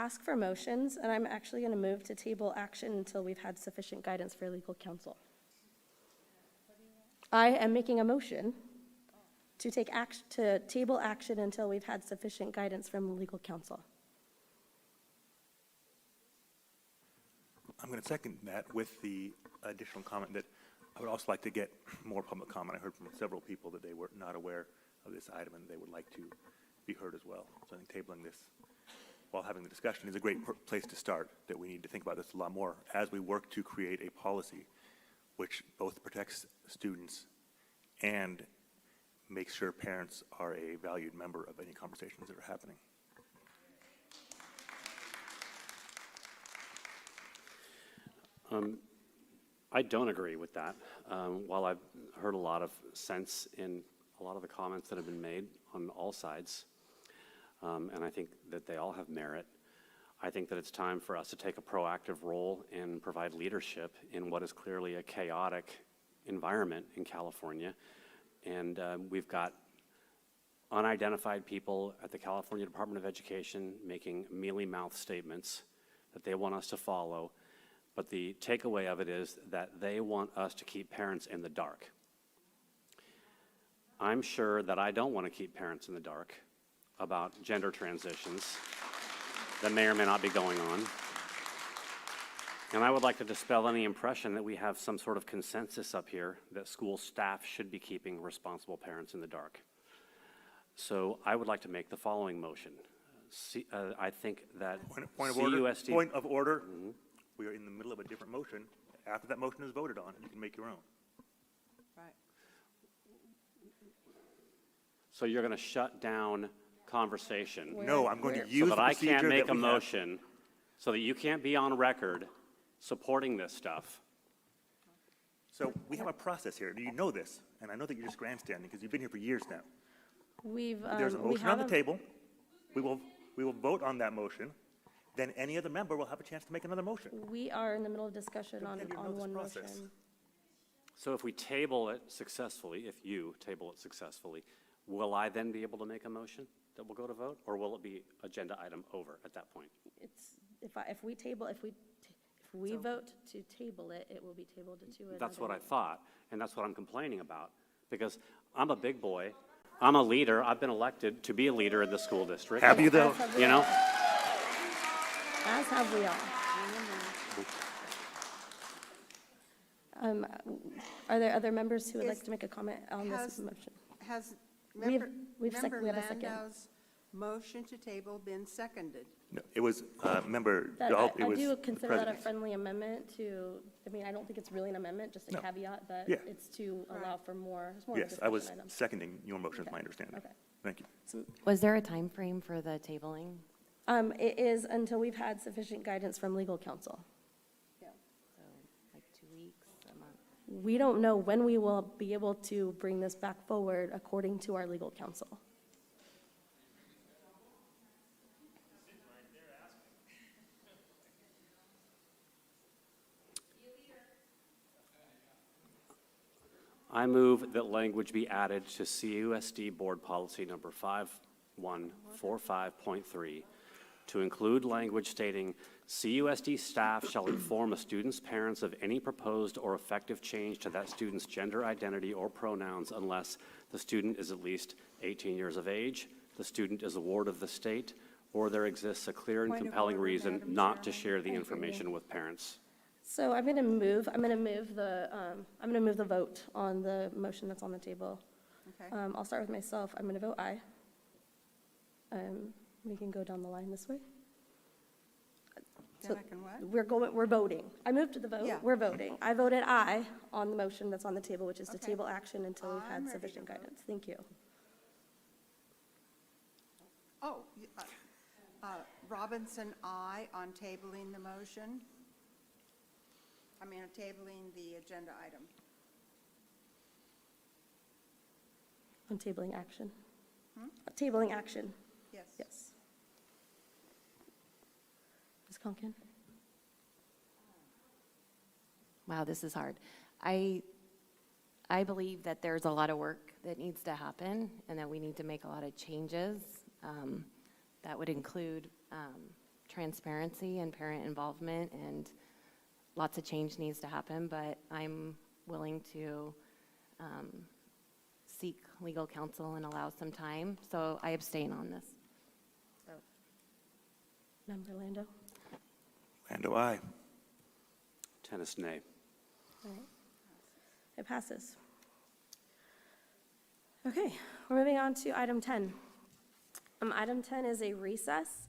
ask for motions, and I'm actually going to move to table action until we've had sufficient guidance for legal counsel. I am making a motion to table action until we've had sufficient guidance from legal counsel. I'm going to second that with the additional comment that I would also like to get more public comment. I heard from several people that they were not aware of this item and they would like to be heard as well. So I think tabling this while having the discussion is a great place to start, that we need to think about this a lot more as we work to create a policy which both protects students and makes sure parents are a valued member of any conversations that are happening. I don't agree with that. While I've heard a lot of sense in a lot of the comments that have been made on all sides, and I think that they all have merit, I think that it's time for us to take a proactive role and provide leadership in what is clearly a chaotic environment in California. And we've got unidentified people at the California Department of Education making mealy-mouthed statements that they want us to follow. But the takeaway of it is that they want us to keep parents in the dark. I'm sure that I don't want to keep parents in the dark about gender transitions that may or may not be going on. And I would like to dispel any impression that we have some sort of consensus up here that school staff should be keeping responsible parents in the dark. So I would like to make the following motion. I think that Point of order. Mm-hmm. We are in the middle of a different motion. After that motion is voted on, you can make your own. Right. So you're going to shut down conversation. No, I'm going to use so that I can't make a have. motion, so that you can't be on record supporting this stuff. So we have a process here. Do you know this? And I know that you're just grandstanding because you've been here for years now. There's a motion on the table. We will vote on that motion. Then any other member will have a chance to make another motion. We are in the middle of discussion on one motion. So if we table it successfully, if you table it successfully, will I then be able to make a motion that will go to vote, or will it be agenda item over at that point? It's if we vote to table it, it will be tabled to another. That's what I thought, and that's what I'm complaining about, because I'm a big boy, I'm a leader, I've been elected to be a leader in the school district. Have you though? You know? As have we all. Are there other members who would like to make a comment on this motion? Has We have a second. Lando's motion to table been seconded? No, it was member. I was do consider that a president. friendly amendment to, I mean, I don't think it's really an amendment, just a caveat that Yeah. it's to allow for more. It's more of a Yes, I was discussion item. seconding your motion, is Okay. my understanding. Okay. Thank you. Was there a time frame for the tabling? It is until we've had sufficient guidance from legal counsel. Yeah. So like 2 weeks, a month? We don't know when we will be able to bring this back forward according to our legal counsel. I move that language be added to CUSD Board Policy Number 5145.3 to include language stating, CUSD staff shall inform a student's parents of any proposed or effective change to that student's gender identity or pronouns unless the student is at least 18 years of age, the student is a ward of the state, or there exists a clear and Point of compelling order, reason Madam not to Chairman. share the information with parents. So I'm going to move the vote on the motion that's on the table. Okay. I'll start with myself. I'm going to vote aye. We can go down the line this way. Then I can what? We're voting. I moved to the vote. Yeah. We're voting. I voted aye on the motion that's on the table, which is to Okay. table action until we've I'm had ready sufficient to vote. guidance. Thank you. Oh, Robinson, aye on tabling the motion. I mean, tabling the agenda item. On tabling action. Tabling action, Yes. yes. Ms. Conkin? Wow, this is hard. I believe that there's a lot of work that needs to happen and that we need to make a lot of changes. That would include transparency and parent involvement, and lots of change needs to happen, but I'm willing to seek legal counsel and allow some time, so I abstain on this. Member Lando? Lando, aye. Tennis, nay. All right. It passes. Okay, we're moving on to item 10. Item 10 is a recess